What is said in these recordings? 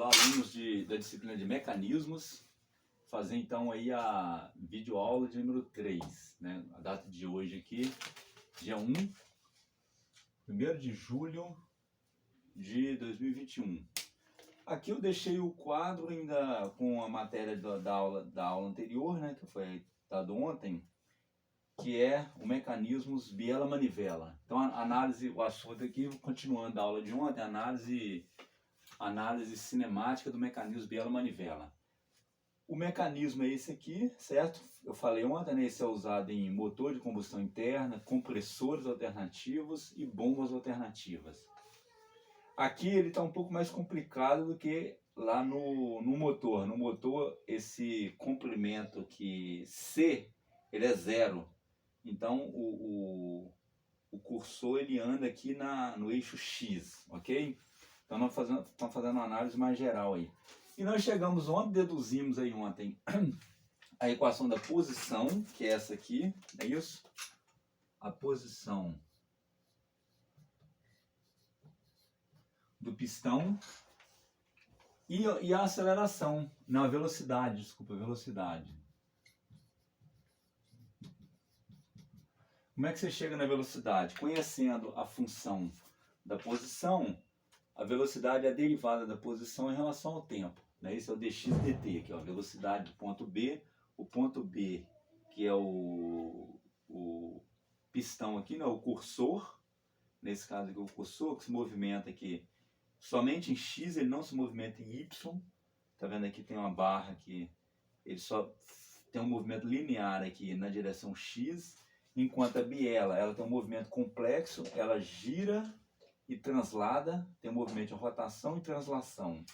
Olá, alunos da disciplina de mecanismos, fazer então aí a videoaula de número 3, né? A data de hoje aqui, dia 1º de julho de 2021. Aqui eu deixei o quadro ainda com a matéria da aula anterior, né? Que foi dado ontem, que é o mecanismos biela-manivela. Então a análise, o assunto aqui, continuando a aula de ontem, análise cinemática do mecanismo biela-manivela. O mecanismo é esse aqui, certo? Eu falei ontem, né? Esse é usado em motor de combustão interna, compressores alternativos e bombas alternativas. Aqui ele está um pouco mais complicado do que lá no motor. No motor, esse comprimento aqui, C, ele é 0. Então o cursor ele anda aqui no eixo X, ok? Então nós estamos fazendo uma análise mais geral aí. E nós chegamos ontem, deduzimos aí ontem a equação da posição, que é essa aqui, é isso? A posição do pistão e a aceleração, não, a velocidade, desculpa, a velocidade. Como é que você chega na velocidade? Conhecendo a função da posição, a velocidade é a derivada da posição em relação ao tempo. Né? Esse é o dx dt, que é a velocidade do ponto B. O ponto B, que é o pistão aqui, né? O cursor. Nesse caso aqui, o cursor que se movimenta aqui somente em X, ele não se movimenta em Y. Tá vendo aqui tem uma barra que ele só tem um movimento linear aqui na direção X, enquanto a biela, ela tem um movimento complexo, ela gira e translada, tem um movimento de rotação e translação.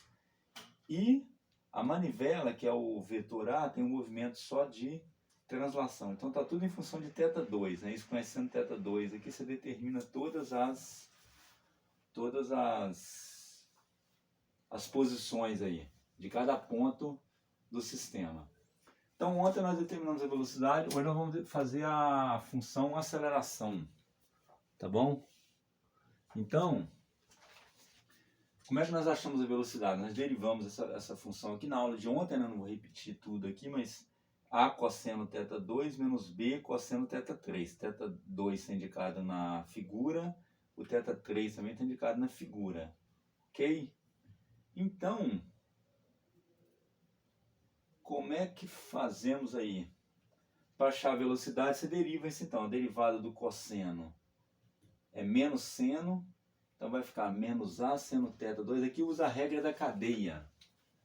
E a manivela, que é o vetor A, tem um movimento só de translação. Então está tudo em função de θ2, né? Isso, conhecendo θ2 aqui, você determina todas as posições aí, de cada ponto do sistema. Então ontem nós determinamos a velocidade, hoje nós vamos fazer a função aceleração, tá bom? Então, como é que nós achamos a velocidade? Nós derivamos essa função aqui na aula de ontem, né? Não vou repetir tudo aqui, mas A cosseno θ2 menos B cosseno θ3. θ2 está indicado na figura, o θ3 também está indicado na figura, ok? Então, como é que fazemos aí? Para achar a velocidade, você deriva isso então. A derivada do cosseno é menos seno, então vai ficar menos A seno θ2. Aqui usa a regra da cadeia,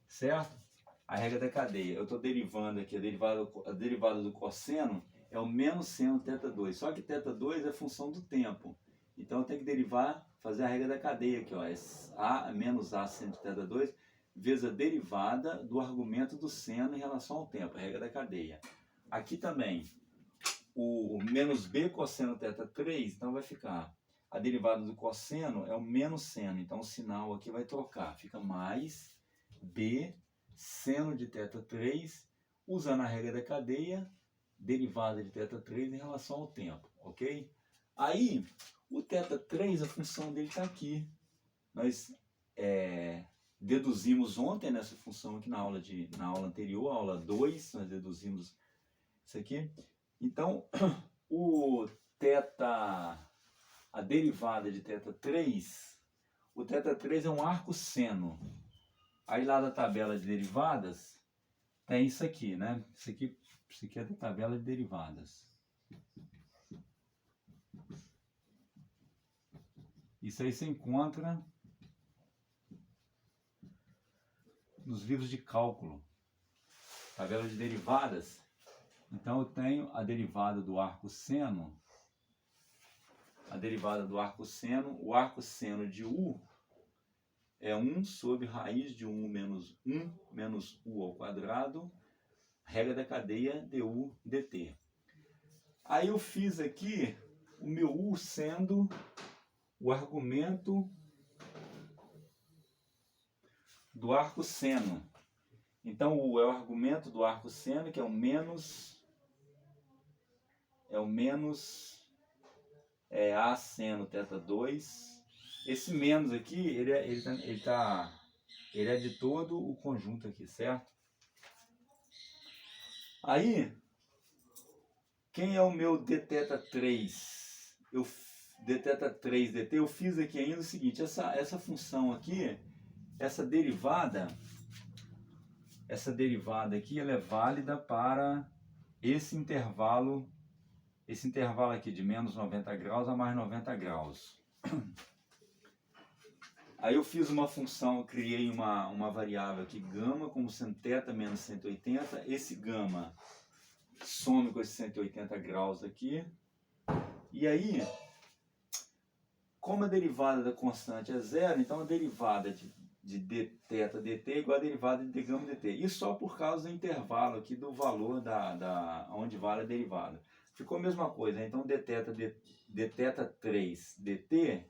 certo? A regra da cadeia. Eu estou derivando aqui, a derivada do cosseno é o menos seno θ2. Só que θ2 é função do tempo. Então eu tenho que derivar, fazer a regra da cadeia aqui, ó. É A menos A seno θ2 vezes a derivada do argumento do seno em relação ao tempo, a regra da cadeia. Aqui também, o menos B cosseno θ3, então vai ficar, a derivada do cosseno é o menos seno, então o sinal aqui vai trocar, fica mais B seno de θ3, usando a regra da cadeia, derivada de θ3 em relação ao tempo, ok? Aí, o θ3, a função dele está aqui. Nós deduzimos ontem nessa função aqui na aula anterior, aula 2, nós deduzimos isso aqui. Então, a derivada de θ3, o θ3 é um arco seno. Aí lá da tabela de derivadas, tem isso aqui, né? Isso aqui é da tabela de derivadas. Isso aí você encontra nos livros de cálculo. Tabela de derivadas. Então eu tenho a derivada do arco seno. O arco seno de U é 1 sobre raiz de 1 menos U ao quadrado, regra da cadeia du dt. Aí eu fiz aqui o meu U sendo o argumento do arco seno. Então U é o argumento do arco seno, que é o menos A seno θ2. Esse menos aqui, ele tá Ele é de todo o conjunto aqui, certo? Aí, quem é o meu dθ3? dθ3 dt, eu fiz aqui ainda o seguinte, essa função aqui, essa derivada aqui, ela é válida para esse intervalo aqui de menos 90 graus a mais 90 graus. Aí eu fiz uma função, eu criei uma variável aqui, gama, como sendo θ menos 180. Esse gama some com esses 180 graus aqui. E aí, como a derivada da constante é zero, então a derivada de dθ dt é igual a derivada de gama dt. Isso só por causa do intervalo aqui do valor onde vale a derivada. Ficou a mesma coisa, então dθ3 dt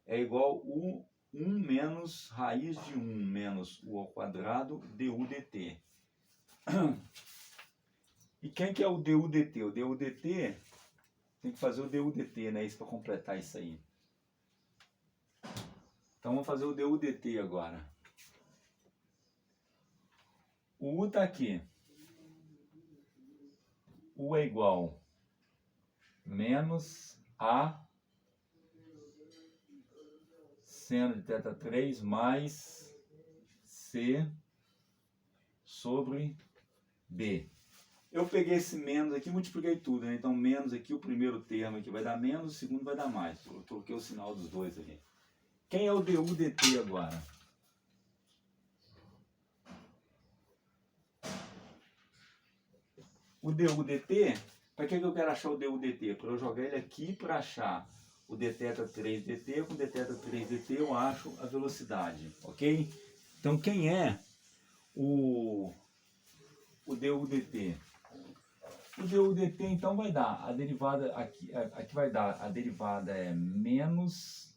é igual a 1 menos raiz de 1 menos u ao quadrado du dt. E quem que é o du dt? O du dt, tem que fazer o du dt, né? Isso para completar isso aí. Então vamos fazer o du dt agora. O u está aqui. U é igual menos a seno de θ3 mais c sobre b. Eu peguei esse menos aqui e multipliquei tudo, né? Então menos aqui, o primeiro termo aqui vai dar menos, o segundo vai dar mais. Eu troquei o sinal dos dois aqui. Quem é o du dt agora? O du dt, para que eu quero achar o du dt? Para eu jogar ele aqui para achar o dθ3 dt, com dθ3 dt eu acho a velocidade, ok? Então quem é o du dt? O du dt então vai dar a derivada, aqui vai dar, a derivada é menos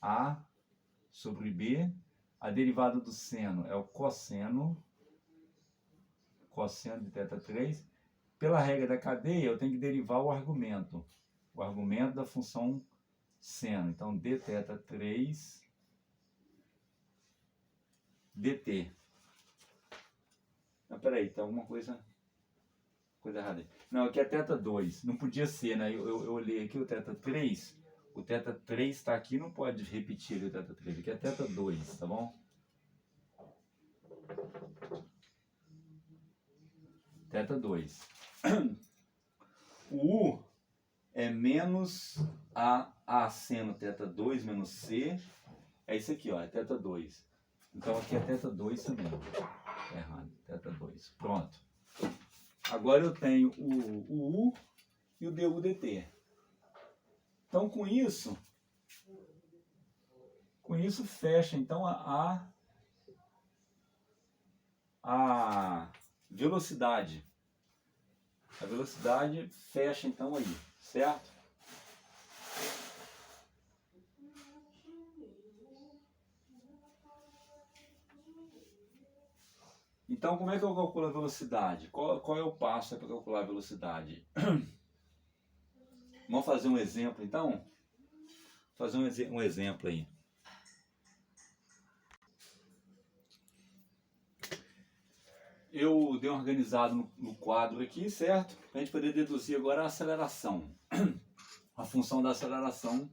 a sobre b, a derivada do seno é o cosseno de θ3. Pela regra da cadeia, eu tenho que derivar o argumento da função seno. Então, dθ3 dt. Não, peraí, tem alguma coisa errada aí. Não, aqui é θ2. Não podia ser, né? Eu olhei aqui o θ3. O θ3 está aqui, não pode repetir o θ3. Aqui é θ2, tá bom? θ2. O U é menos a seno θ2 menos C. É isso aqui, ó, é θ2. Então aqui é θ2 também. É errado, θ2. Pronto. Agora eu tenho o U e o du dt. Então com isso fecha então a velocidade. A velocidade fecha então aí, certo? Então como é que eu calculo a velocidade? Qual é o passo para calcular a velocidade? Vamos fazer um exemplo então? Fazer um exemplo aí. Eu dei um organizado no quadro aqui, certo? Para a gente poder deduzir agora a aceleração. A função da aceleração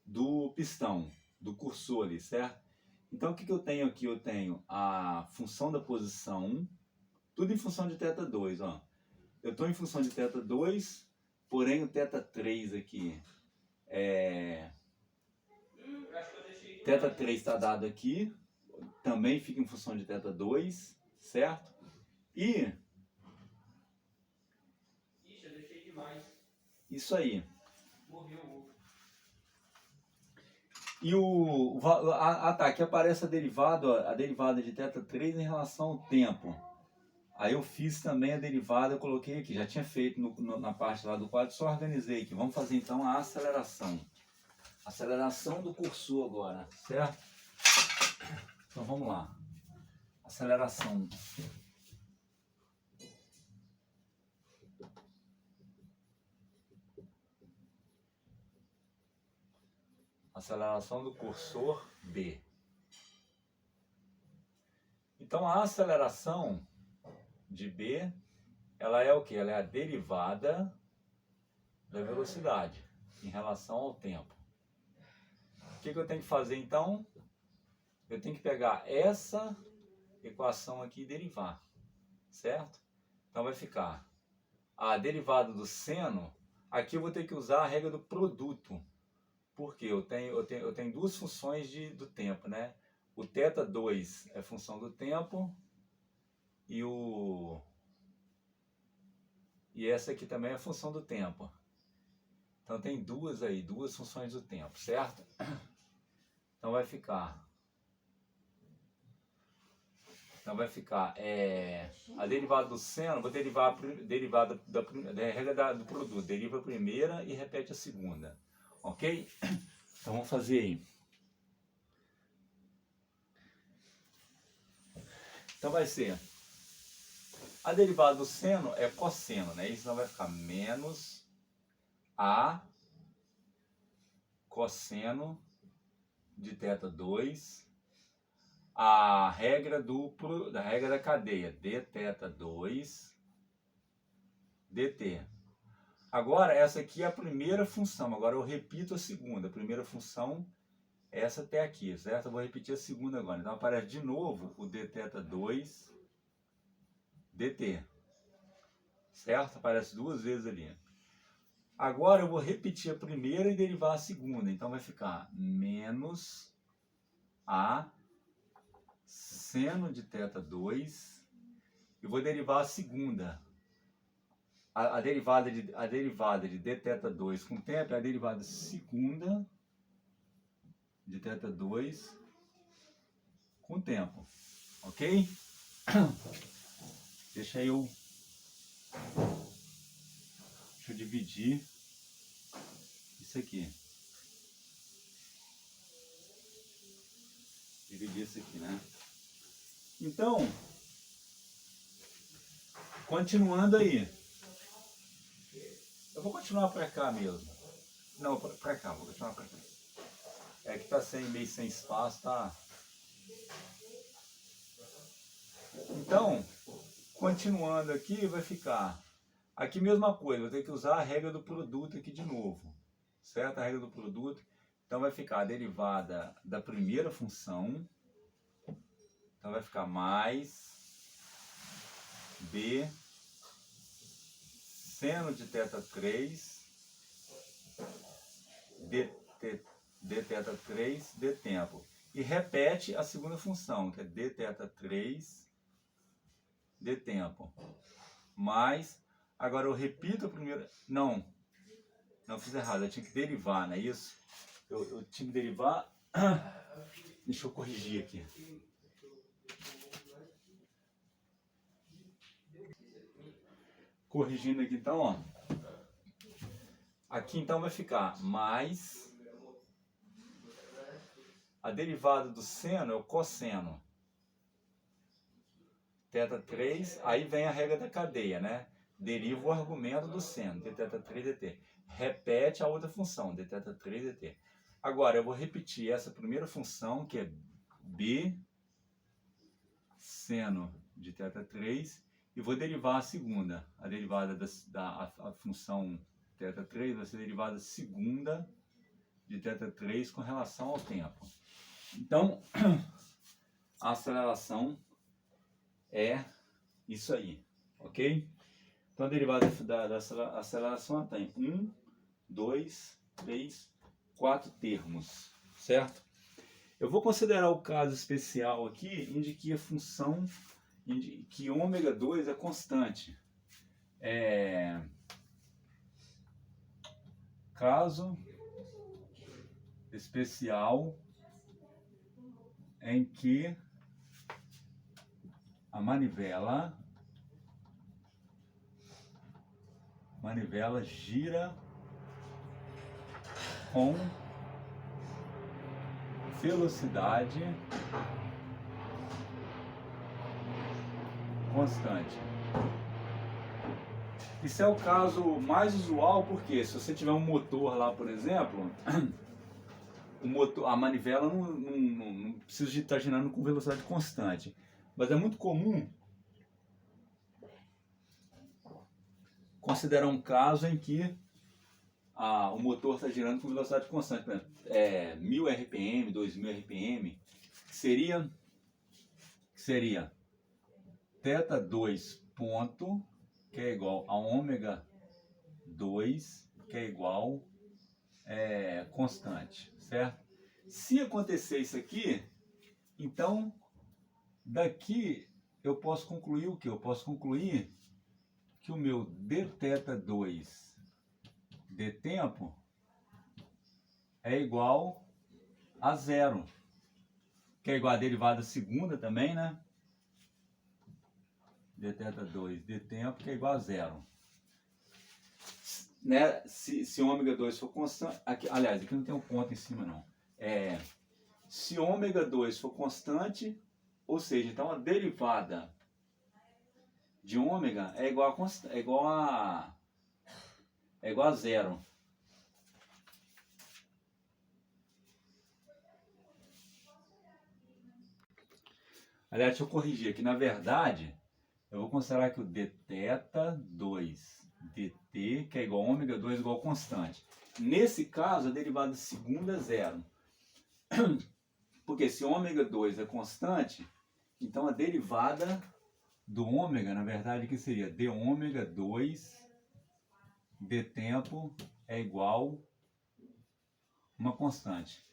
do pistão, do cursor ali, certo? Então o que eu tenho aqui? Eu tenho a função da posição, tudo em função de θ2, ó. Eu estou em função de θ2, porém o θ3 aqui θ3 está dado aqui, também fica em função de θ2, certo? E ixi, eu deixei demais. Isso aí. Morreu. E tá, aqui aparece a derivada de θ3 em relação ao tempo. Aí eu fiz também a derivada, eu coloquei aqui, já tinha feito na parte lá do quadro, só organizei aqui. Vamos fazer então a aceleração. Aceleração do cursor agora, certo? Então vamos lá. Aceleração. Aceleração do cursor B. Então a aceleração de B, ela é o que? Ela é a derivada da velocidade em relação ao tempo. O que eu tenho que fazer então? Eu tenho que pegar essa equação aqui e derivar, certo? Então vai ficar a derivada do seno. Aqui eu vou ter que usar a regra do produto, porque eu tenho duas funções do tempo, né? O θ2 é função do tempo e essa aqui também é função do tempo. Então tem duas funções do tempo, certo? Então vai ficar a derivada do seno, vou derivar a derivada da regra do produto. Deriva a primeira e repete a segunda. Ok? Então vamos fazer aí. Então vai ser, a derivada do seno é cosseno, né? Isso não vai ficar menos a cosseno de θ2, a regra da cadeia, dθ2 dt. Agora, essa aqui é a primeira função. Agora eu repito a segunda. A primeira função, essa até aqui, certo? Eu vou repetir a segunda agora. Então aparece de novo o dθ2 dt. Certo? Aparece duas vezes ali. Agora eu vou repetir a primeira e derivar a segunda. Então vai ficar menos a seno de θ2. E vou derivar a segunda. A derivada de dθ2 com tempo é a derivada segunda de θ2 com tempo. Ok? Deixa eu dividir isso aqui. Dividir isso aqui, né? Então, continuando aí. Eu vou continuar para cá mesmo. Não, para cá, vou continuar para cá. É que tá meio sem espaço, tá? Então, continuando aqui, vai ficar aqui mesma coisa, vou ter que usar a regra do produto aqui de novo, certo? A regra do produto. Então vai ficar a derivada da primeira função. Então vai ficar mais B seno de θ3 dθ3 de tempo. E repete a segunda função, que é dθ3 de tempo. Mas, agora eu repito a primeira... Não fiz errado, eu tinha que derivar, não é isso? Eu tinha que derivar... Deixa eu corrigir aqui. Corrigindo aqui, então, ó. Aqui, então, vai ficar mais... A derivada do seno é o cosseno. θ3, aí vem a regra da cadeia, né? Deriva o argumento do seno, dθ3 dt. Repete a outra função, dθ3 dt. Agora, eu vou repetir essa primeira função, que é B seno de θ3, e vou derivar a segunda. A derivada da função θ3 vai ser a derivada segunda de θ3 com relação ao tempo. Então, a aceleração é isso aí, ok? Então a derivada da aceleração tem 1, 2, 3, 4 termos, certo? Eu vou considerar o caso especial aqui, em que a função, que ômega 2 é constante. Caso especial em que a manivela gira com velocidade constante. Isso é o caso mais usual, porque se você tiver um motor lá, por exemplo, a manivela não precisa estar girando com velocidade constante. Mas é muito comum considerar um caso em que o motor está girando com velocidade constante, por exemplo, 1000 RPM, 2000 RPM, que seria θ2 ponto, que é igual a ômega 2, que é igual constante, certo? Se acontecer isso aqui, então daqui eu posso concluir o que? Eu posso concluir que o meu dθ2 de tempo é igual a zero, que é igual a derivada segunda também, né? dθ2 de tempo, que é igual a zero. Né? Se ômega 2 for constante, aqui, aliás, aqui não tem um ponto em cima não. Se ômega 2 for constante, ou seja, então a derivada de ômega é igual a zero. Aliás, deixa eu corrigir aqui. Na verdade, eu vou considerar que o dθ2 dt, que é igual a ômega 2 igual a constante. Nesse caso, a derivada segunda é zero. Porque se ômega 2 é constante, então a derivada do ômega, na verdade, que seria d ômega 2 de tempo é igual a uma constante.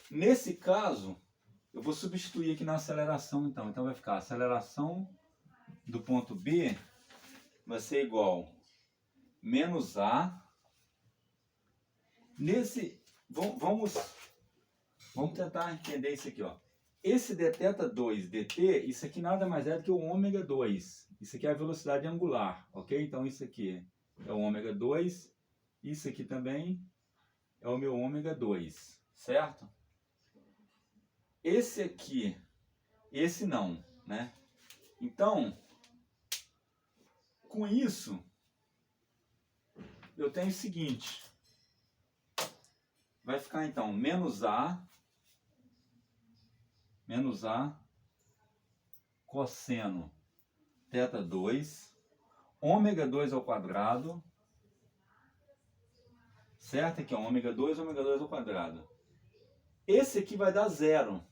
Nesse caso, eu vou substituir aqui na aceleração, então. Então vai ficar a aceleração do ponto B vai ser igual menos A. Vamos tentar entender isso aqui, ó. Esse dθ2 dt, isso aqui nada mais é do que o ômega 2. Isso aqui é a velocidade angular, ok? Então isso aqui é o ômega 2, isso aqui também é o meu ômega 2, certo? Esse aqui, esse não, né? Então, com isso, eu tenho o seguinte, vai ficar então menos A cosseno θ2, ômega 2 ao quadrado, certo? Aqui é ômega 2 ao quadrado. Esse aqui vai dar zero.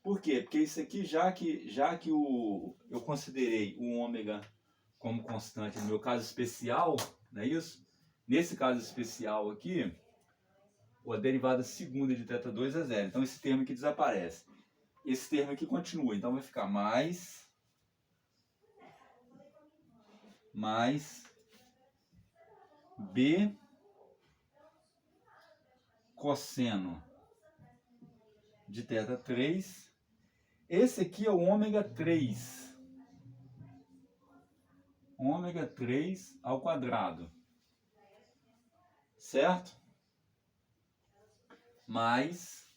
Por quê? Porque isso aqui, já que eu considerei o ômega como constante no meu caso especial, não é isso? Nesse caso especial aqui, a derivada segunda de θ2 é zero. Então esse termo aqui desaparece. Esse termo aqui continua. Então vai ficar mais B cosseno de θ3. Esse aqui é o ômega 3. Ômega 3 ao quadrado. Certo? Mais.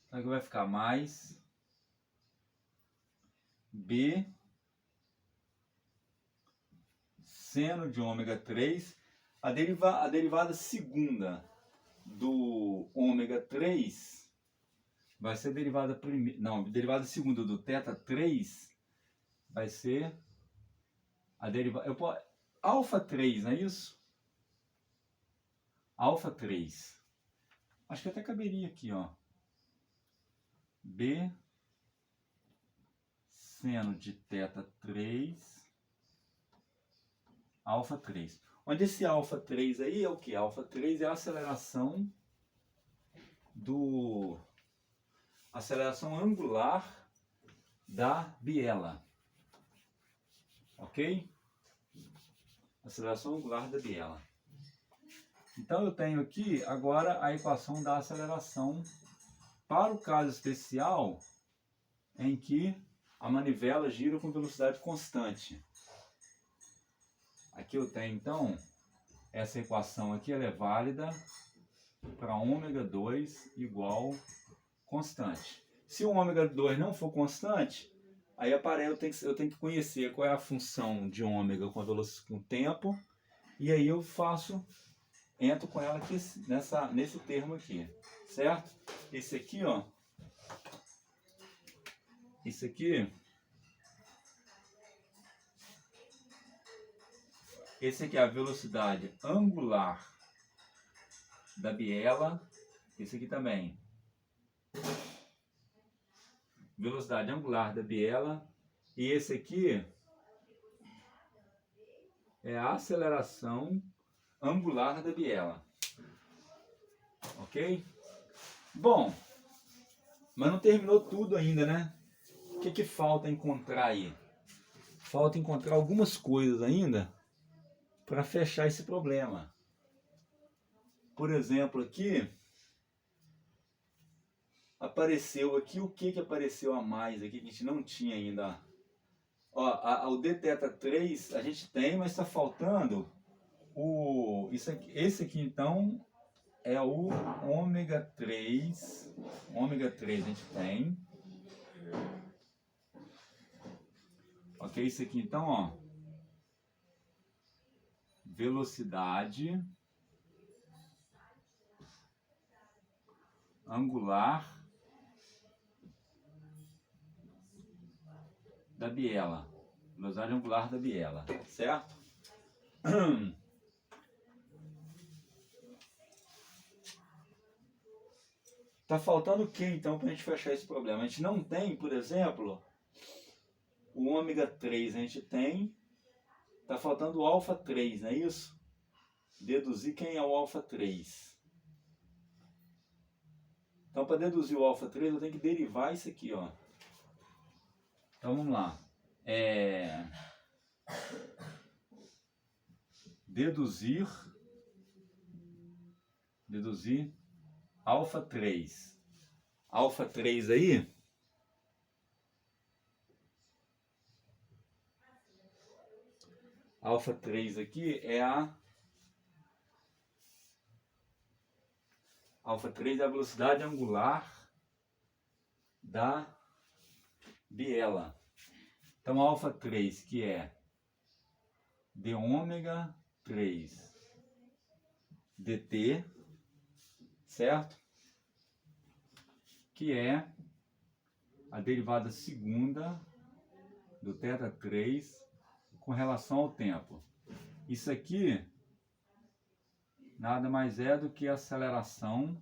Então aqui vai ficar mais B seno de ômega 3. A derivada segunda do ômega 3 vai ser a derivada primeira. Não, a derivada segunda do θ3 vai ser a derivada. Alfa 3, não é isso? Alfa 3. Acho que até caberia aqui, ó. B seno de θ3 alfa 3. Onde esse alfa 3 aí é o que? Alfa 3 é a aceleração angular da biela. Ok? Aceleração angular da biela. Então eu tenho aqui agora a equação da aceleração para o caso especial em que a manivela gira com velocidade constante. Aqui eu tenho então, essa equação aqui ela é válida para ômega 2 igual constante. Se o ômega 2 não for constante, aí eu tenho que conhecer qual é a função de ômega com o tempo, e aí eu entro com ela aqui nesse termo aqui, certo? Esse aqui, ó, Isso aqui, esse aqui é a velocidade angular da biela. Esse aqui também. Velocidade angular da biela. E esse aqui é a aceleração angular da biela. Ok? Bom, mas não terminou tudo ainda, né? O que falta encontrar aí? Falta encontrar algumas coisas ainda para fechar esse problema. Por exemplo, aqui apareceu aqui o que apareceu a mais aqui que a gente não tinha ainda. Ó, o dθ 3 a gente tem, mas está faltando esse aqui então é o ômega 3. Ômega 3 a gente tem. Ok, isso aqui então, ó. Velocidade angular da biela. Velocidade angular da biela, certo? Tá faltando o que então para a gente fechar esse problema? A gente não tem, por exemplo, o ômega 3, a gente tem. Tá faltando o alfa 3, não é isso? Deduzir quem é o alfa 3. Então, para deduzir o alfa 3, eu tenho que derivar isso aqui, ó. Então, vamos lá. Deduzir alfa 3. Alfa 3 aí. Alfa 3 aqui é a... Alfa 3 é a velocidade angular da biela. Então, alfa 3, que é d ômega 3 dt, certo? Que é a derivada segunda do θ3 com relação ao tempo. Isso aqui nada mais é do que a aceleração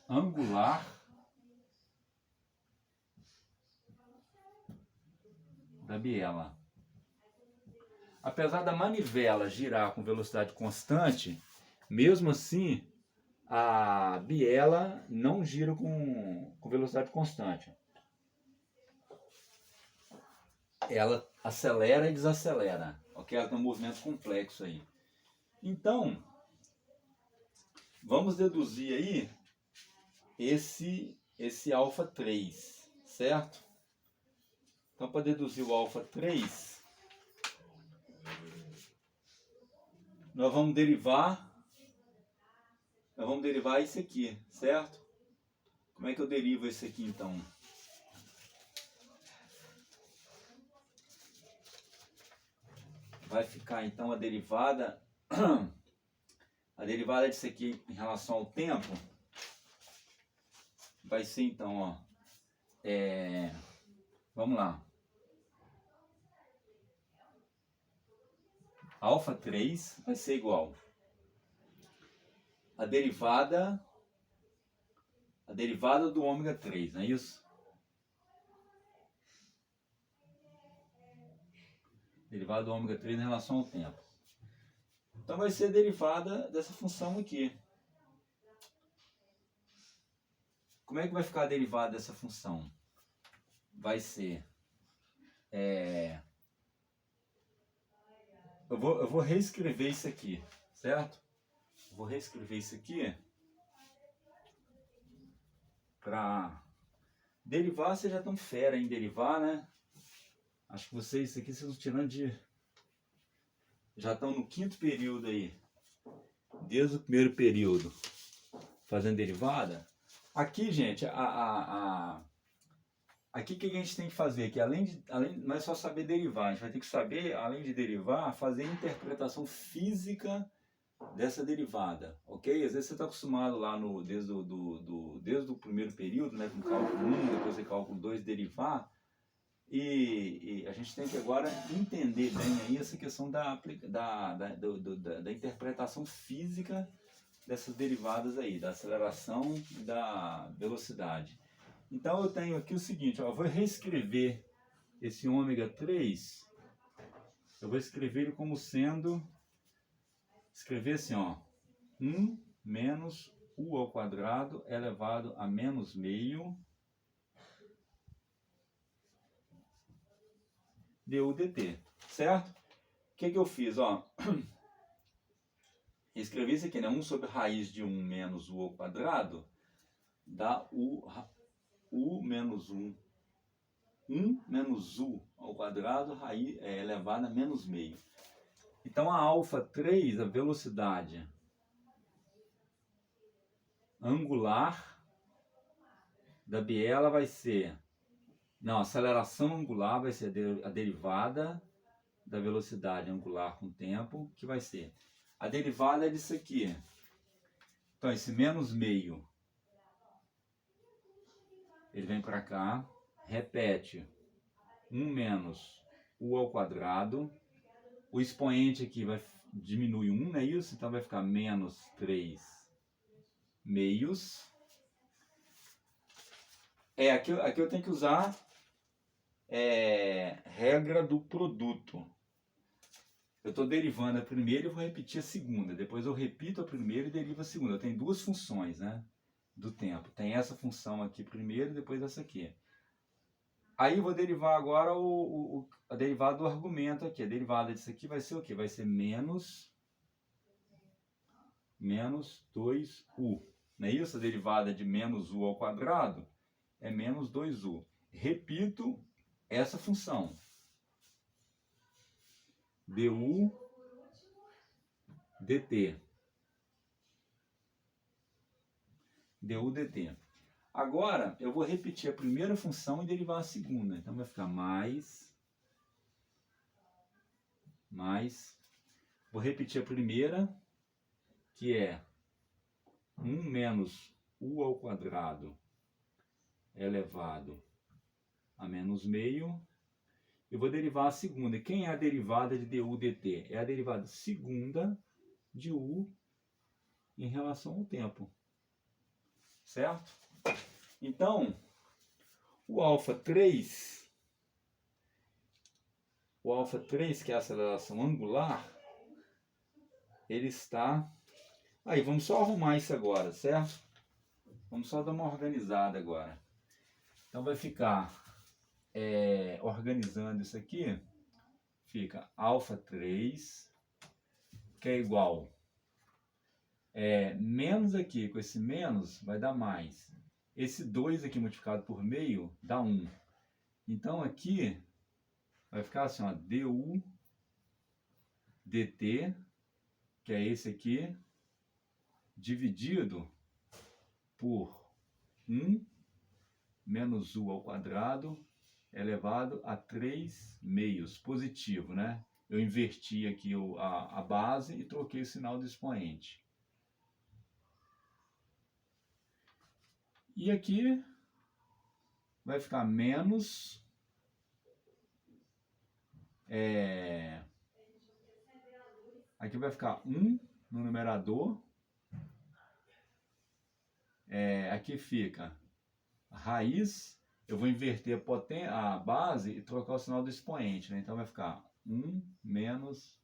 angular da biela. Apesar da manivela girar com velocidade constante, mesmo assim a biela não gira com velocidade constante. Ela acelera e desacelera, ok? Ela tem um movimento complexo aí. Então, vamos deduzir aí esse alfa 3, certo? Então, para deduzir o alfa 3, nós vamos derivar isso aqui, certo? Como é que eu derivo esse aqui então? Vai ficar então a derivada disso aqui em relação ao tempo vai ser então, ó, vamos lá, alfa 3 vai ser igual a derivada do ômega 3, não é isso? Derivada do ômega 3 em relação ao tempo. Então vai ser a derivada dessa função aqui. Como é que vai ficar a derivada dessa função? Vai ser... Eu vou reescrever isso aqui, certo? Vou reescrever isso aqui para derivar. Vocês já estão fera em derivar, né? Acho que vocês aqui estão tirando de... Já estão no 5º período aí. Desde o 1º período. Fazendo derivada. Aqui, gente, aqui o que a gente tem que fazer? Que além não é só saber derivar. A gente vai ter que saber, além de derivar, fazer interpretação física dessa derivada, ok? Às vezes você está acostumado lá desde o primeiro período, né, com cálculo 1, depois você cálculo 2, derivar, e a gente tem que agora entender bem aí essa questão da interpretação física dessas derivadas aí, da aceleração e da velocidade. Então eu tenho aqui o seguinte, ó, eu vou reescrever esse ômega 3, eu vou escrever ele como sendo, escrever assim, ó, 1 menos u ao quadrado elevado a menos meio du dt, certo? O que eu fiz, ó? Escrevi isso aqui, né? 1 sobre raiz de 1 menos u ao quadrado dá u menos 1. 1 menos u ao quadrado raiz, elevado a menos meio. Então a alfa 3, a velocidade angular da biela vai ser, não, a aceleração angular vai ser a derivada da velocidade angular com o tempo, que vai ser a derivada disso aqui. Então esse menos meio, ele vem para cá, repete 1 menos u ao quadrado, o expoente aqui vai diminuir 1, não é isso? Então vai ficar menos 3 meios. Aqui eu tenho que usar regra do produto. Eu estou derivando a primeira e vou repetir a segunda. Depois eu repito a primeira e derivo a segunda. Eu tenho duas funções, né, do tempo. Tem essa função aqui primeiro e depois essa aqui. Aí eu vou derivar agora a derivada do argumento aqui. A derivada disso aqui vai ser o quê? Vai ser menos 2u. Não é isso? A derivada de menos u ao quadrado é menos 2u. Repito essa função. du dt. du dt. Agora eu vou repetir a primeira função e derivar a segunda. Então vai ficar mais. Vou repetir a primeira, que é 1 menos u ao quadrado elevado a menos meio. Eu vou derivar a segunda. Quem é a derivada de du dt? É a derivada segunda de u em relação ao tempo. Certo? Então, o alfa 3, que é a aceleração angular, ele está... Aí, vamos só arrumar isso agora, certo? Vamos só dar uma organizada agora. Então vai ficar, organizando isso aqui, fica alfa 3, que é igual, menos aqui, com esse menos vai dar mais. Esse 2 aqui multiplicado por meio dá 1. Então aqui vai ficar assim, ó, du dt, que é esse aqui, dividido por 1 menos u ao quadrado elevado a 3 meios, positivo, né? Eu inverti aqui a base e troquei o sinal do expoente. E aqui vai ficar menos... aqui vai ficar 1 no numerador. Aqui fica a raiz. Eu vou inverter a base e trocar o sinal do expoente, né? Então vai ficar 1 menos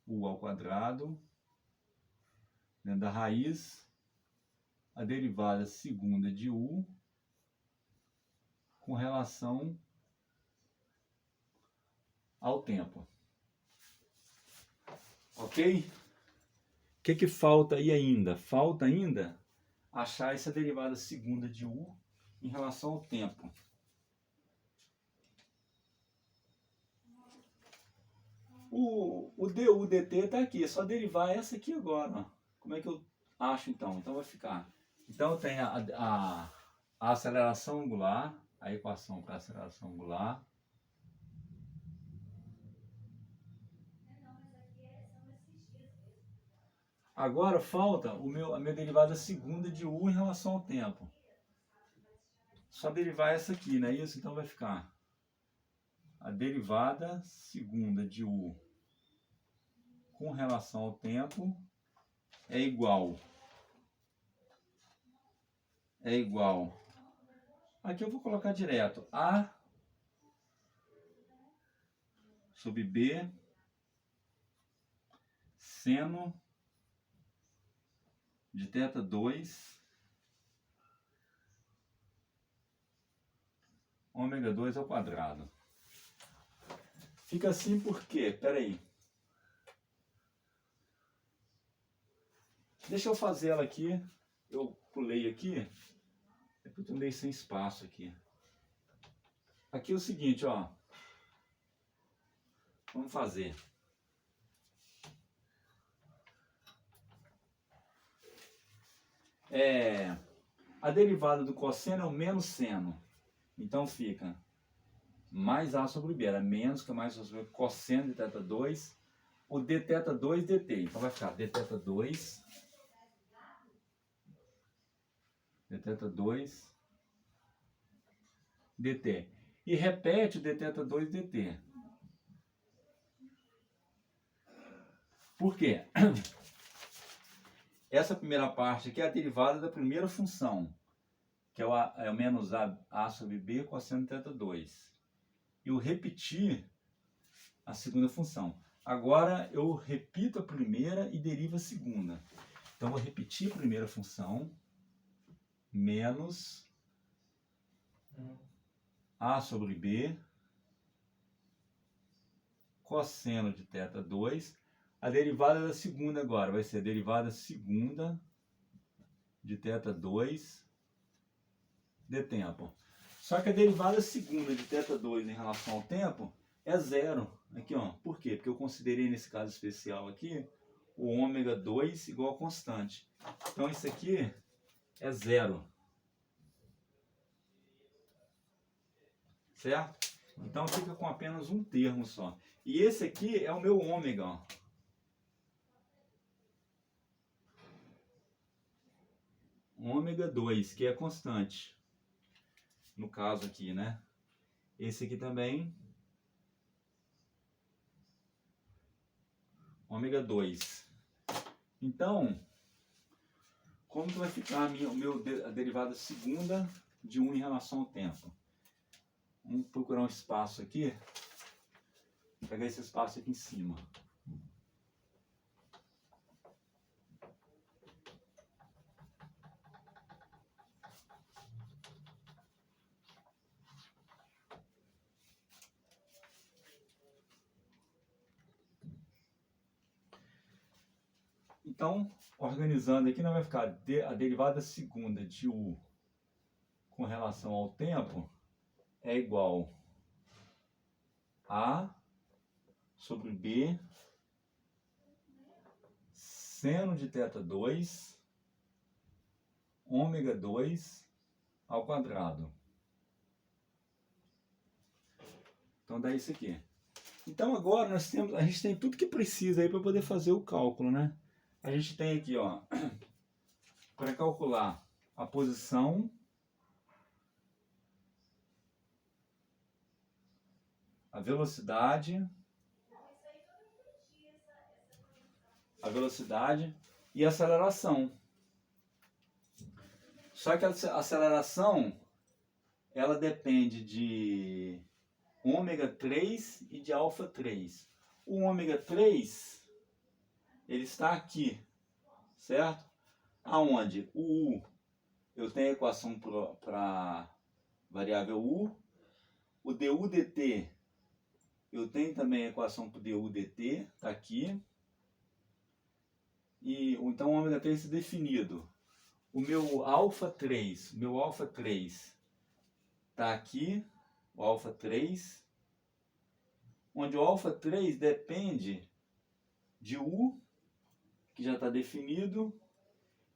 u ao quadrado, dentro da raiz, a derivada segunda de u com relação ao tempo. Ok? O que falta aí ainda? Falta ainda achar essa derivada segunda de u em relação ao tempo. O du dt está aqui, é só derivar essa aqui agora. Ó. Como é que eu acho então? Então vai ficar. Então tem a aceleração angular, a equação para a aceleração angular. Agora falta a minha derivada segunda de u em relação ao tempo. Só derivar essa aqui, não é isso? Então vai ficar a derivada segunda de u com relação ao tempo é igual. Aqui eu vou colocar direto a sobre b seno de θ2 ômega 2 ao quadrado. Fica assim porque, peraí. Deixa eu fazer ela aqui. Eu pulei aqui. Depois eu andei sem espaço aqui. Aqui é o seguinte, ó. Vamos fazer. A derivada do cosseno é o menos seno. Então fica mais A sobre B. Era menos que mais A sobre B. Cosseno de θ2. O dθ2 dt. Então vai ficar dθ2 dt. E repete o dθ2 dt. Por quê? Essa primeira parte aqui é a derivada da primeira função, que é o menos A sobre B cosseno de θ2. E eu repetir a segunda função. Agora eu repito a primeira e derivo a segunda. Então eu vou repetir a primeira função, menos A sobre B cosseno de θ2. A derivada da segunda agora vai ser a derivada segunda de θ2 de tempo. Só que a derivada segunda de θ2 em relação ao tempo é zero. Aqui, ó. Por quê? Porque eu considerei nesse caso especial aqui o ômega 2 igual a constante. Então isso aqui é zero. Certo? Então fica com apenas um termo só. E esse aqui é o meu ômega, ó. Ômega 2, que é constante. No caso aqui, né? Esse aqui também. Ômega 2. Então, como que vai ficar a derivada segunda de 1 em relação ao tempo? Vamos procurar um espaço aqui. Vou pegar esse espaço aqui em cima. Então, organizando aqui, não vai ficar a derivada segunda de u com relação ao tempo é igual a sobre b seno de θ2 ômega 2 ao quadrado. Então dá isso aqui. Então agora a gente tem tudo que precisa aí para poder fazer o cálculo, né? A gente tem aqui, ó, para calcular a posição, a velocidade e a aceleração. Só que a aceleração, ela depende de ômega 3 e de alfa 3. O ômega 3, ele está aqui, certo? Aonde o U, eu tenho a equação para variável U. O du dt, eu tenho também a equação para o du dt, está aqui. E então o ômega 3 definido. O meu alfa 3 está aqui, o alfa 3, onde o alfa 3 depende de U, que já está definido,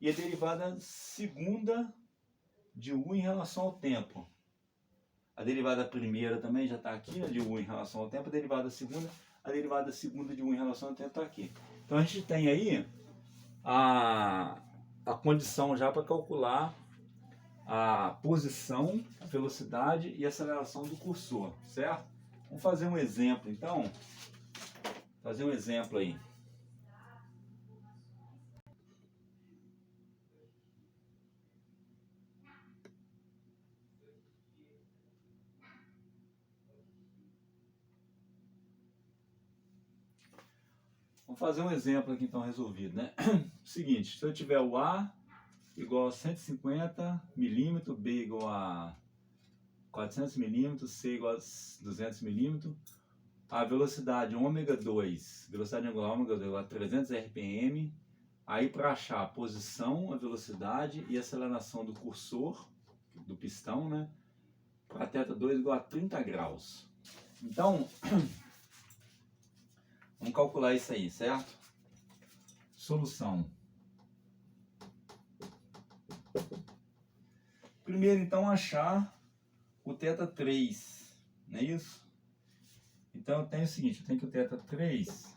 e a derivada segunda de U em relação ao tempo. A derivada primeira também já está aqui, de U em relação ao tempo, a derivada segunda de U em relação ao tempo está aqui. Então a gente tem aí a condição já para calcular a posição, a velocidade e a aceleração do cursor, certo? Vamos fazer um exemplo, então. Fazer um exemplo aí. Vamos fazer um exemplo aqui, então, resolvido, né? Seguinte, se eu tiver o A igual a 150 milímetros, B igual a 400 milímetros, C igual a 200 milímetros, a velocidade ômega 2, velocidade angular ômega 2 igual a 300 RPM, aí para achar a posição, a velocidade e a aceleração do cursor, do pistão, né? Para θ2 igual a 30 graus. Então, vamos calcular isso aí, certo? Solução. Primeiro, então, achar o θ3, não é isso? Então, eu tenho o seguinte, eu tenho que o θ3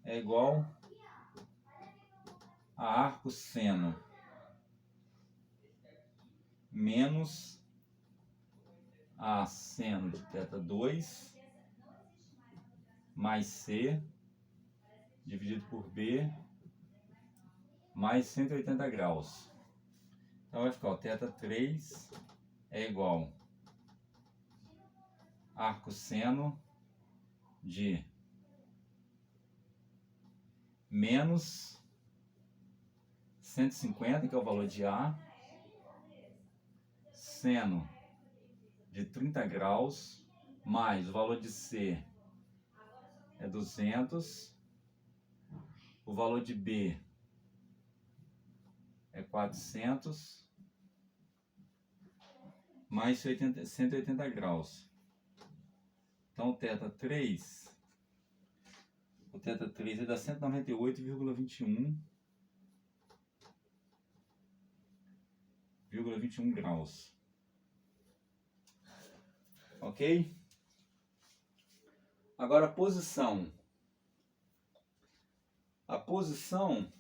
é igual a arco seno menos a seno de θ2 mais C dividido por B mais 180 graus. Então vai ficar o θ3 é igual a arco seno de menos 150, que é o valor de A, seno de 30 graus, mais o valor de C é 200, o valor de B é 400, mais 180 graus. Então o θ3 é dá 198,21 graus. Ok? Agora a posição. A posição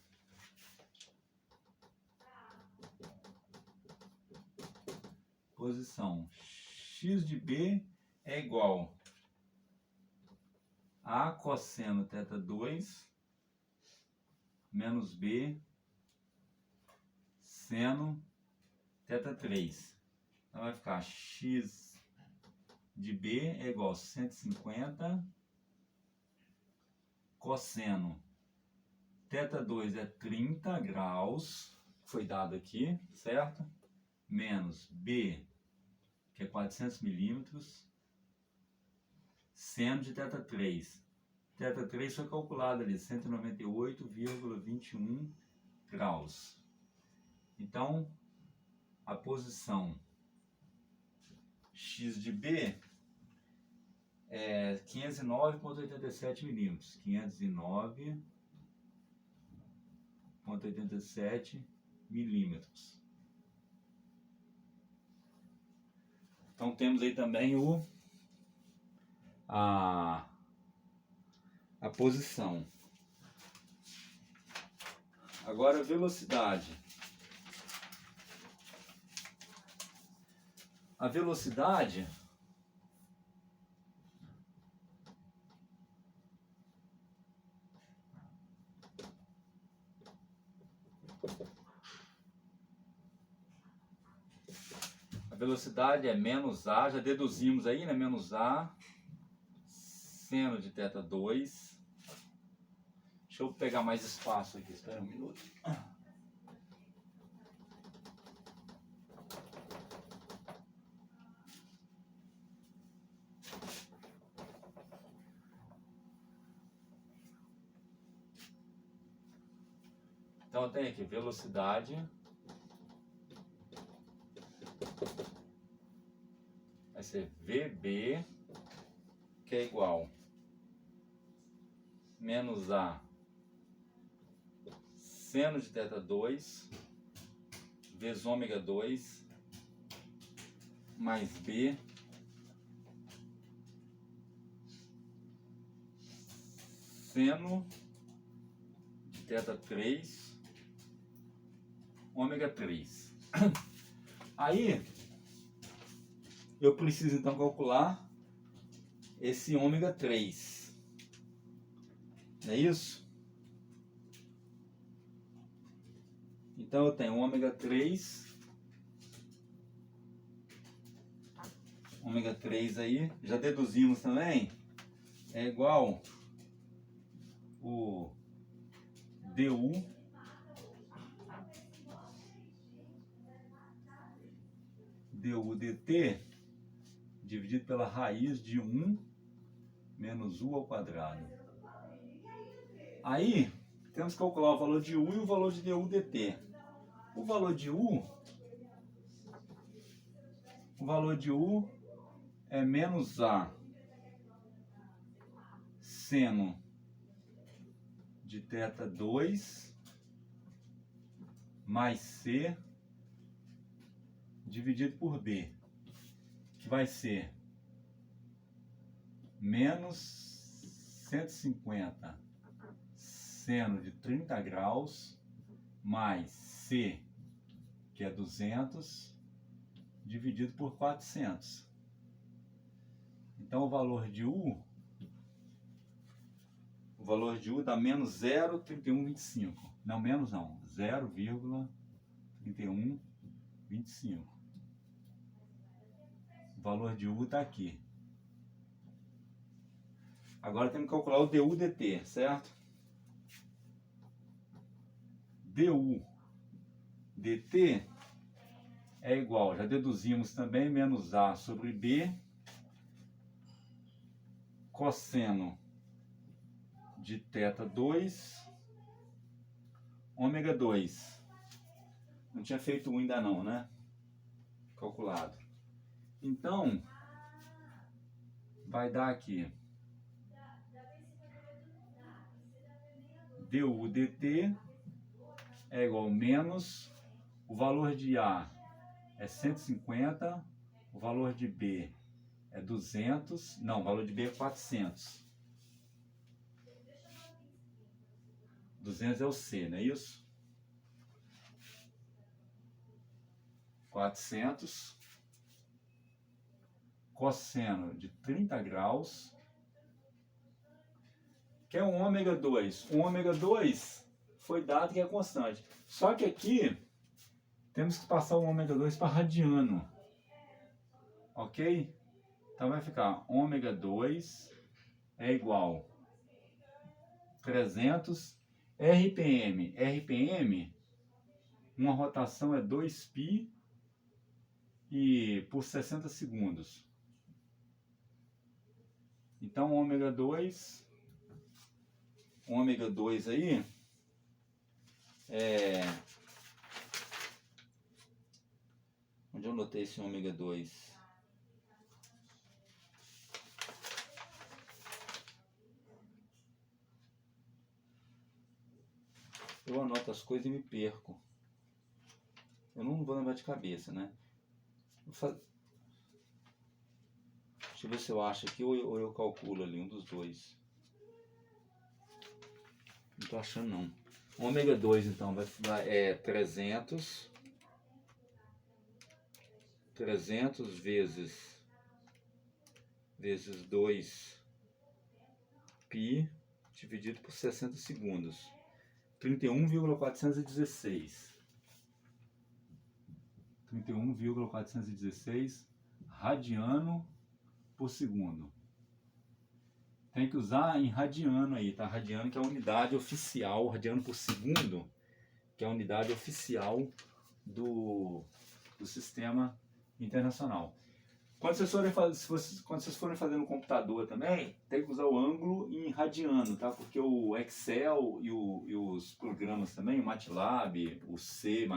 x de B é igual a cosseno θ2 menos B seno θ3. Então vai ficar x de B é igual a 150 cosseno θ2 é 30 graus, foi dado aqui, certo? Menos B, que é 400 milímetros, seno de θ3. θ3 foi calculado ali, 198,21 graus. Então, a posição x de B é 509,87 milímetros. 509,87 milímetros. Então temos aí também a posição. Agora a velocidade. A velocidade é menos A, já deduzimos aí, né? Menos A seno de θ2. Deixa eu pegar mais espaço aqui, espera um minuto. Então eu tenho aqui velocidade vai ser VB, que é igual menos A seno de θ2 vezes ômega 2 mais B seno de θ 3, ômega 3. Aí, eu preciso então calcular esse ômega 3. Não é isso? Então eu tenho ômega 3. Ômega 3 aí, já deduzimos também, é igual o du dt dividido pela raiz de 1 menos u ao quadrado. Aí, temos que calcular o valor de u e o valor de du dt. O valor de u é menos a seno de θ 2 mais c dividido por b, que vai ser menos 150 seno de 30 graus mais c, que é 200, dividido por 400. Então o valor de u dá menos 0,3125. Não, menos não, 0,3125. O valor de u está aqui. Agora temos que calcular o du dt, certo? Du dt é igual, já deduzimos também, menos a sobre b, cosseno de θ 2, ômega 2. Não tinha feito 1 ainda não, né? Calculado. Então, vai dar aqui du dt é igual a menos, o valor de A é 150, o valor de B é 200, não, o valor de B é 400. 200 é o C, não é isso? 400 cosseno de 30 graus, que é um ômega 2. O ômega 2 foi dado que é constante. Só que aqui temos que passar o ômega 2 para radiano. Ok? Então vai ficar ômega 2 é igual 300 RPM. RPM, uma rotação é 2π e por 60 segundos. Então ômega 2 aí é... Onde eu notei esse ômega 2? Eu anoto as coisas e me perco. Eu não vou lembrar de cabeça, né? Deixa eu ver se eu acho aqui ou eu calculo ali, um dos dois. Não tô achando não. Ômega 2 então é 300 vezes 2π dividido por 60 segundos. 31,416. 31,416 radiano por segundo. Tem que usar em radiano aí, tá? Radiano que é a unidade oficial, radiano por segundo, que é a unidade oficial do sistema internacional. Quando vocês forem fazer no computador também, tem que usar o ângulo em radiano, tá? Porque o Excel e os programas também, o MATLAB, o C++,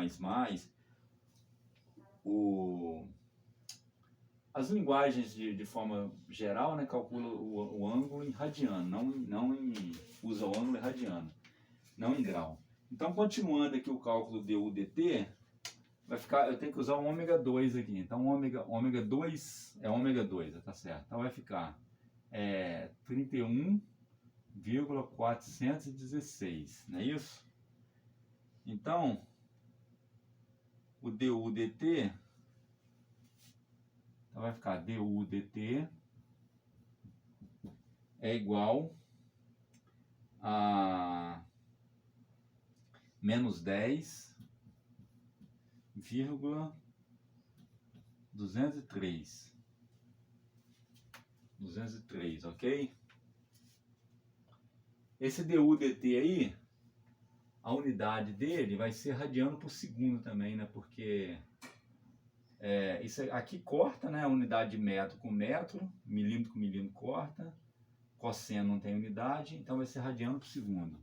as linguagens de forma geral, né, calculam o ângulo em radiano, usa o ângulo em radiano, não em grau. Então, continuando aqui o cálculo du dt, vai ficar, eu tenho que usar o ômega 2 aqui. Então, ômega 2 é ômega 2, tá certo? Então, vai ficar 31 416, não é isso? Então, o du dt, então vai ficar du dt é igual a menos 10,203. 203, ok? Esse du dt aí, a unidade dele vai ser radiano por segundo também, né? Porque isso aqui corta, né? A unidade de metro com metro, milímetro com milímetro corta. Cosseno não tem unidade, então vai ser radiano por segundo.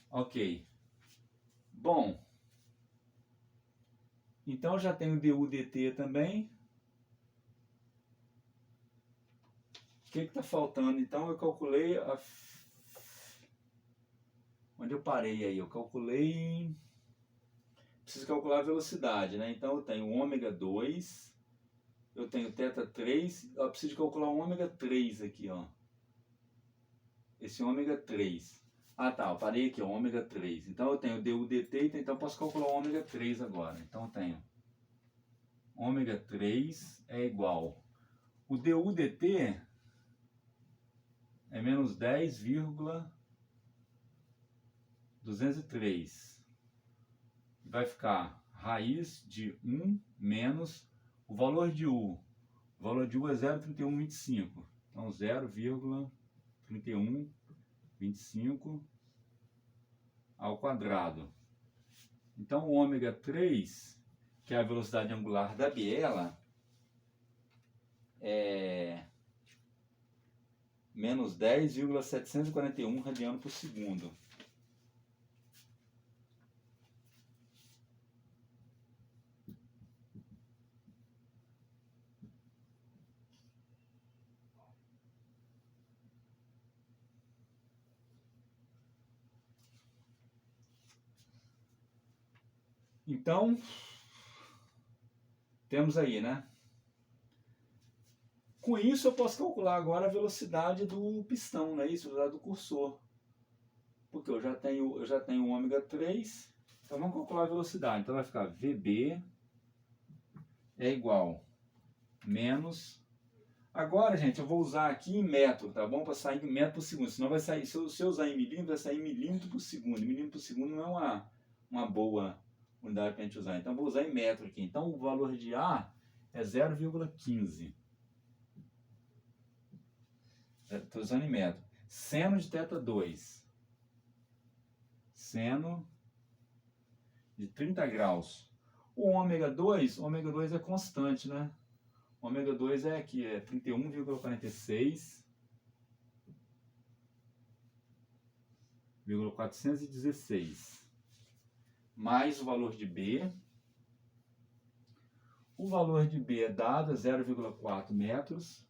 Ok. Bom, então já tenho du dt também. O que está faltando? Então eu calculei onde eu parei aí? Eu calculei. Preciso calcular a velocidade, né? Então eu tenho ômega 2, eu tenho θ 3, eu preciso calcular o ômega 3 aqui, ó. Esse ômega 3. Ah tá, eu parei aqui, ó, ômega 3. Então eu tenho du dt, então eu posso calcular o ômega 3 agora. Então eu tenho ômega 3 é igual. O du dt é menos 10,203. Vai ficar raiz de 1 menos o valor de u. O valor de u é 0,3125. Então 0,3125 ao quadrado. Então o ômega 3, que é a velocidade angular da biela, é menos 10,741 radiano por segundo. Então, temos aí, né? Com isso eu posso calcular agora a velocidade do pistão, não é isso? A velocidade do cursor. Porque eu já tenho o ômega 3, então vamos calcular a velocidade. Então vai ficar VB é igual menos... Agora, gente, eu vou usar aqui em metro, tá bom? Para sair em metro por segundo. Senão vai sair, se eu usar em milímetro, vai sair em milímetro por segundo. Milímetro por segundo não é uma boa unidade para a gente usar. Então vou usar em metro aqui. Então o valor de A é 0,15. Estou usando em metro. Seno de θ2. Seno de 30 graus. O ômega 2 é constante, né? Ômega 2 é aqui, é 31,46, 416, mais o valor de B. O valor de B é dado, 0,4 metros.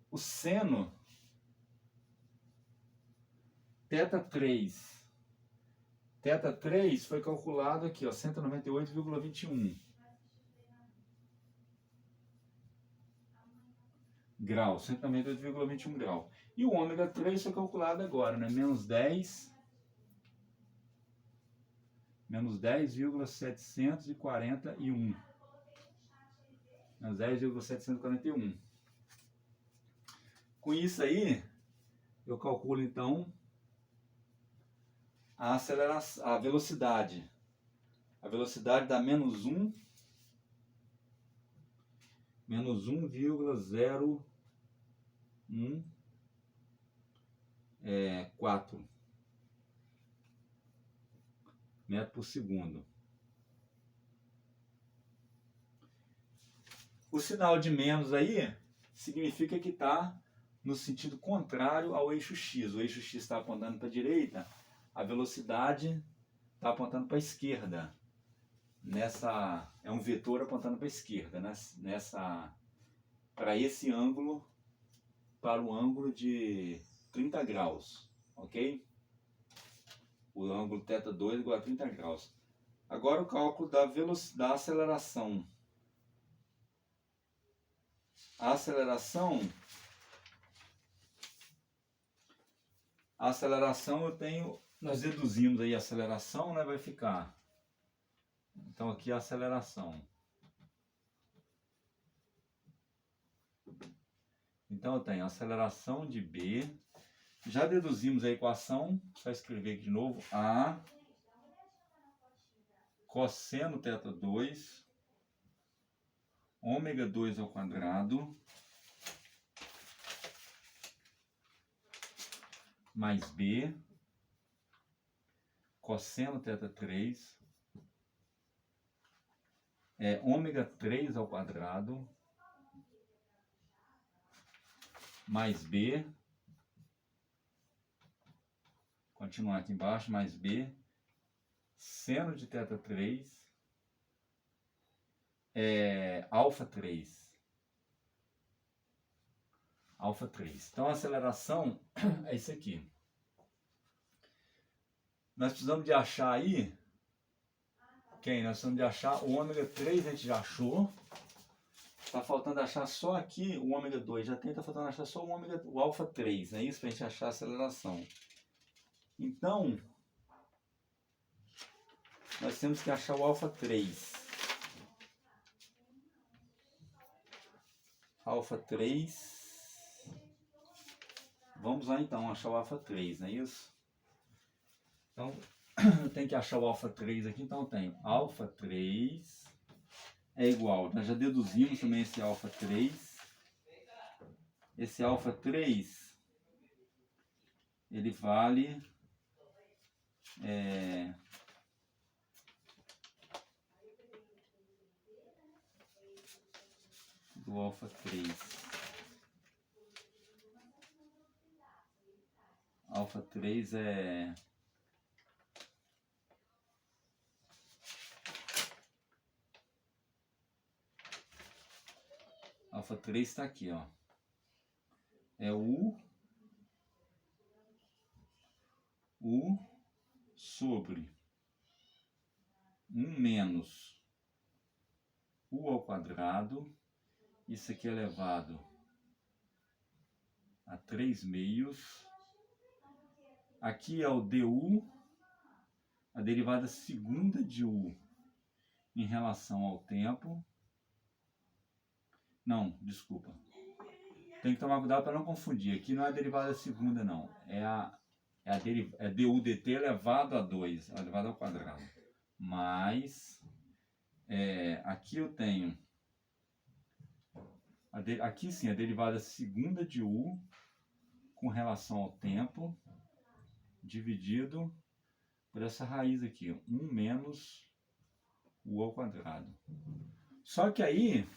O seno, θ3. θ3 foi calculado aqui, ó, 198,21 graus, 198,21 graus. E o ômega 3 foi calculado agora, né? Menos 10,741. Menos 10,741. Com isso aí, eu calculo então a aceleração, a velocidade. A velocidade dá menos 1,014 metros por segundo. O sinal de menos aí significa que está no sentido contrário ao eixo X. O eixo X está apontando para a direita, a velocidade está apontando para a esquerda. É um vetor apontando para a esquerda, para esse ângulo, para o ângulo de 30 graus, ok? O ângulo θ2 igual a 30 graus. Agora o cálculo da velocidade, da aceleração. A aceleração eu tenho, nós deduzimos aí a aceleração, né, vai ficar. Então aqui a aceleração. Então eu tenho a aceleração de B. Já deduzimos a equação, só escrever aqui de novo. A cosseno θ 2, ômega 2 ao quadrado, mais B, cosseno θ 3, ômega 3 ao quadrado, mais B, continuar aqui embaixo, mais B, seno de θ 3, alfa 3. Alfa 3. Então a aceleração é isso aqui. Nós precisamos de achar aí, nós precisamos de achar o ômega 3, a gente já achou. Está faltando achar só aqui o ômega 2, já tem, está faltando achar só o alfa 3, não é isso? Para a gente achar a aceleração. Então, nós temos que achar o alfa 3. Alfa 3. Vamos lá então achar o alfa 3, não é isso? Então, eu tenho que achar o alfa 3 aqui, então eu tenho alfa 3 é igual, nós já deduzimos também esse alfa 3. Esse alfa 3, ele vale do alfa 3. Alfa 3 é alfa 3 está aqui, ó. É U sobre 1 menos U ao quadrado. Isso aqui é elevado a 3 meios. Aqui é o du, a derivada segunda de U em relação ao tempo. Não, desculpa. Tem que tomar cuidado para não confundir. Aqui não é a derivada segunda, não. É du dt elevado a 2, elevado ao quadrado. Mas, aqui eu tenho, aqui sim, a derivada segunda de U com relação ao tempo, dividido por essa raiz aqui, 1 menos U ao quadrado. Só que aí,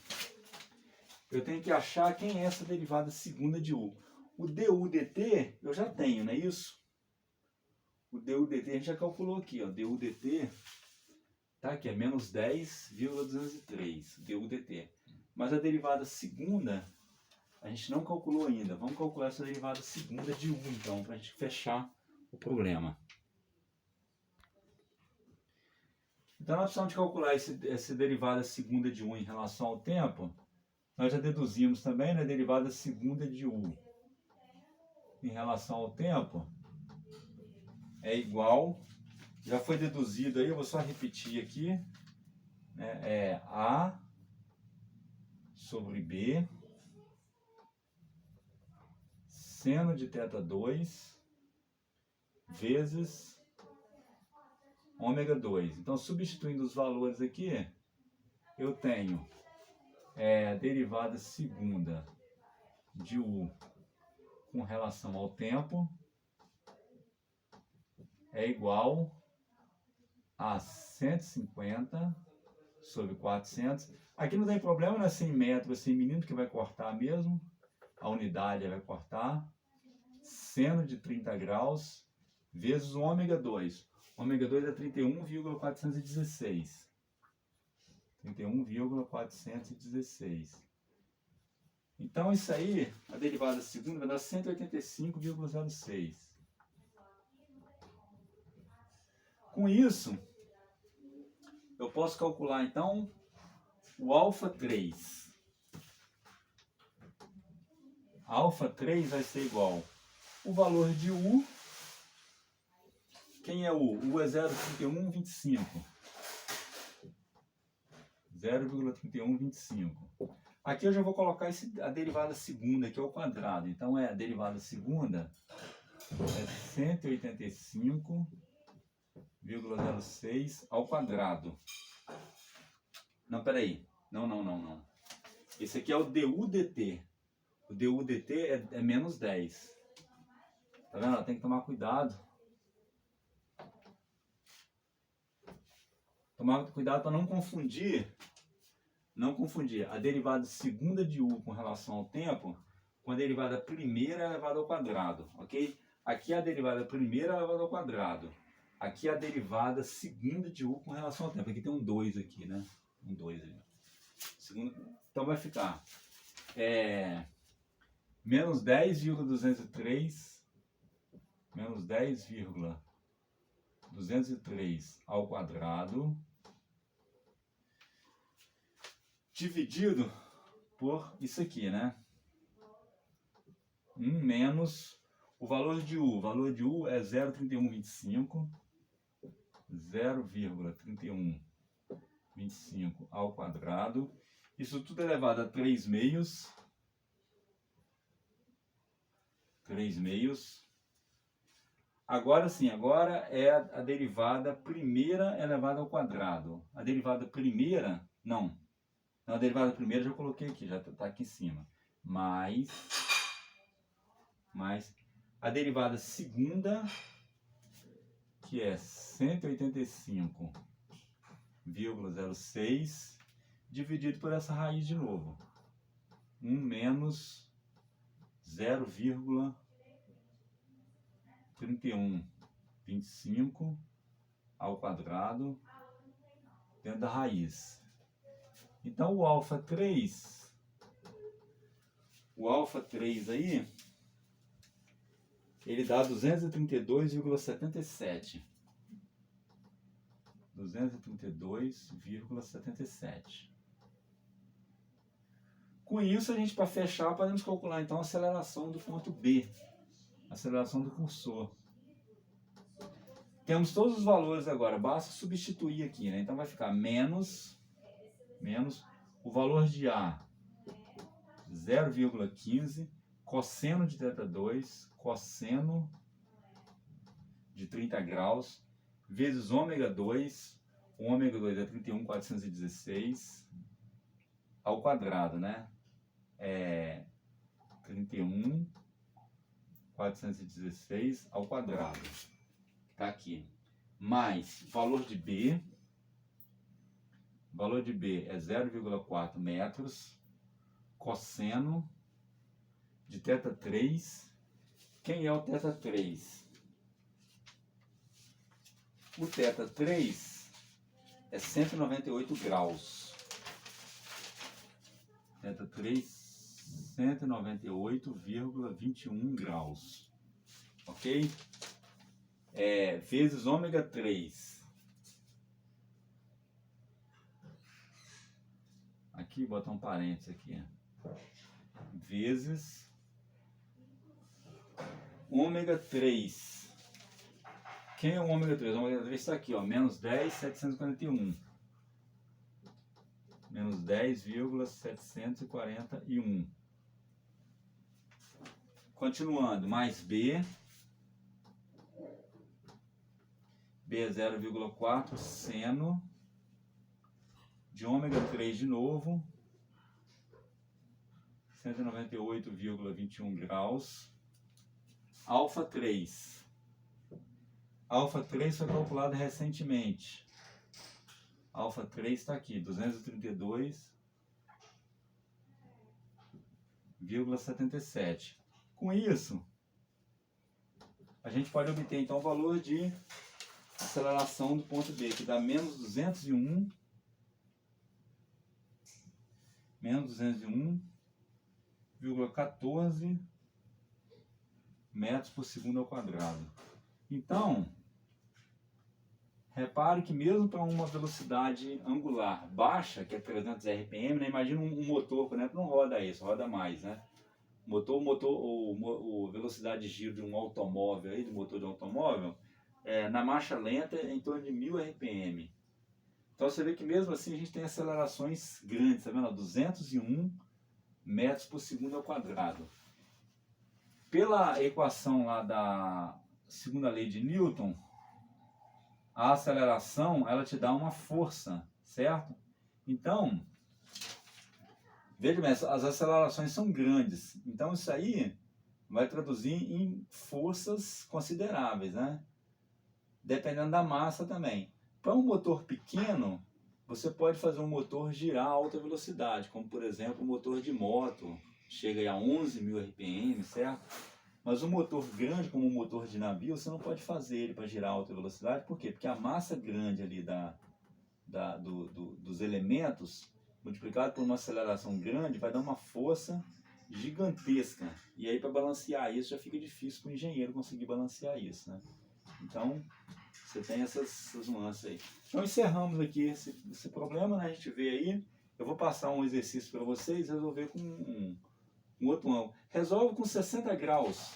eu tenho que achar quem é essa derivada segunda de U. O du dt eu já tenho, não é isso? O du dt a gente já calculou aqui, ó. Du dt tá aqui, é menos 10,203 du dt. Mas a derivada segunda a gente não calculou ainda. Vamos calcular essa derivada segunda de U, então, para a gente fechar o problema. Então, nós precisamos de calcular essa derivada segunda de U em relação ao tempo. Nós já deduzimos também, né, a derivada segunda de U em relação ao tempo é igual, já foi deduzido aí, eu vou só repetir aqui, né, é A sobre B seno de θ 2 vezes ômega 2. Então, substituindo os valores aqui, eu tenho a derivada segunda de U com relação ao tempo é igual a 150 sobre 400. Aqui não tem problema, né? 100 metros, 100 milímetros, que vai cortar mesmo. A unidade vai cortar. Seno de 30 graus vezes o ômega 2. Ômega 2 é 31,416. 31,416. Então, isso aí, a derivada segunda vai dar 185,06. Com isso, eu posso calcular então o alfa 3. Alfa 3 vai ser igual o valor de U. Quem é U? U é 0,3125. 0,3125. Aqui eu já vou colocar a derivada segunda, que é o quadrado. Então, a derivada segunda é 185,06 ao quadrado. Não, peraí. Não. Esse aqui é o DU/dt. O DU/dt é menos 10. Tá vendo? Tem que tomar cuidado. Tomar cuidado para não confundir a derivada segunda de U com relação ao tempo com a derivada primeira elevada ao quadrado, ok? Aqui a derivada primeira elevada ao quadrado. Aqui a derivada segunda de U com relação ao tempo. Aqui tem um 2 aqui, né? Um 2 aí. Então vai ficar menos 10,203 ao quadrado dividido por isso aqui, né? 1 menos o valor de U. O valor de U é 0,3125. 0,3125 ao quadrado. Isso tudo elevado a 3 meios. 3 meios. Agora sim, agora é a derivada primeira elevada ao quadrado. A derivada primeira, não. A derivada primeira eu já coloquei aqui, já está aqui em cima. Mais a derivada segunda, que é 185,06, dividido por essa raiz de novo. 1 menos 0,3125 ao quadrado dentro da raiz. Então o alfa 3 aí, ele dá 232,77. 232,77. Com isso, a gente, para fechar, podemos calcular então a aceleração do ponto B. Aceleração do cursor. Temos todos os valores agora, basta substituir aqui, né? Então vai ficar menos o valor de A, 0,15, cosseno de θ2, cosseno de 30 graus, vezes ômega 2, o ômega 2 é 31.416, ao quadrado, né? É 31.416 ao quadrado. Tá aqui. Mais valor de B. O valor de B é 0,4 metros. Cosseno de θ3. Quem é o θ3? O θ3 é 198 graus. θ3, 198,21 graus. Ok? Vezes ômega 3. Aqui, botar um parênteses aqui. Vezes ômega 3. Quem é o ômega 3? O ômega 3 está aqui, ó, menos 10,741. Menos 10,741. Continuando, mais B. B é 0,4, seno de ômega 3 de novo. 198,21 graus. Alfa 3. Alfa 3 foi calculado recentemente. Alfa 3 está aqui, 232,77. Com isso, a gente pode obter então o valor de aceleração do ponto B, que dá menos 201,14 metros por segundo ao quadrado. Então, repare que mesmo para uma velocidade angular baixa, que é 300 RPM, né? Imagina um motor, por exemplo, não roda isso, roda mais, né? O velocidade de giro de um automóvel, aí, do motor de um automóvel, na marcha lenta é em torno de 1000 RPM. Então você vê que mesmo assim a gente tem acelerações grandes, tá vendo? 201 metros por segundo ao quadrado. Pela equação lá da segunda lei de Newton, a aceleração ela te dá uma força, certo? Então, veja bem, as acelerações são grandes. Então isso aí vai traduzir em forças consideráveis, né? Dependendo da massa também. Para um motor pequeno, você pode fazer um motor girar a alta velocidade, como por exemplo um motor de moto, chega a 11.000 RPM, certo? Mas um motor grande, como um motor de navio, você não pode fazer ele para girar a alta velocidade. Por quê? Porque a massa grande ali dos elementos, multiplicado por uma aceleração grande, vai dar uma força gigantesca. E aí para balancear isso já fica difícil para o engenheiro conseguir balancear isso, né? Então, você tem essas nuances aí. Então encerramos aqui esse problema, né? A gente vê aí. Eu vou passar um exercício para vocês resolver com um outro ângulo. Resolve com 60 graus.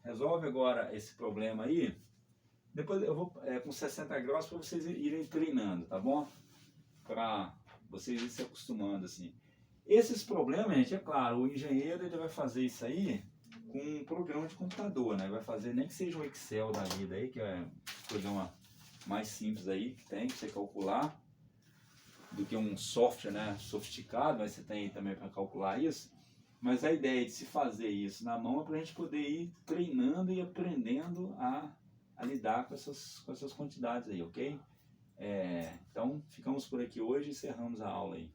Resolve agora esse problema aí. Depois eu vou com 60 graus para vocês irem treinando, tá bom? Para vocês irem se acostumando assim. Esses problemas, gente, é claro, o engenheiro ele vai fazer isso aí com um programa de computador, né? Vai fazer nem que seja um Excel da vida aí, que é o programa mais simples aí que tem para você calcular, do que um software, né, sofisticado, mas você tem aí também para calcular isso. Mas a ideia de se fazer isso na mão é para a gente poder ir treinando e aprendendo a lidar com essas quantidades aí, ok? Então, ficamos por aqui hoje e encerramos a aula aí.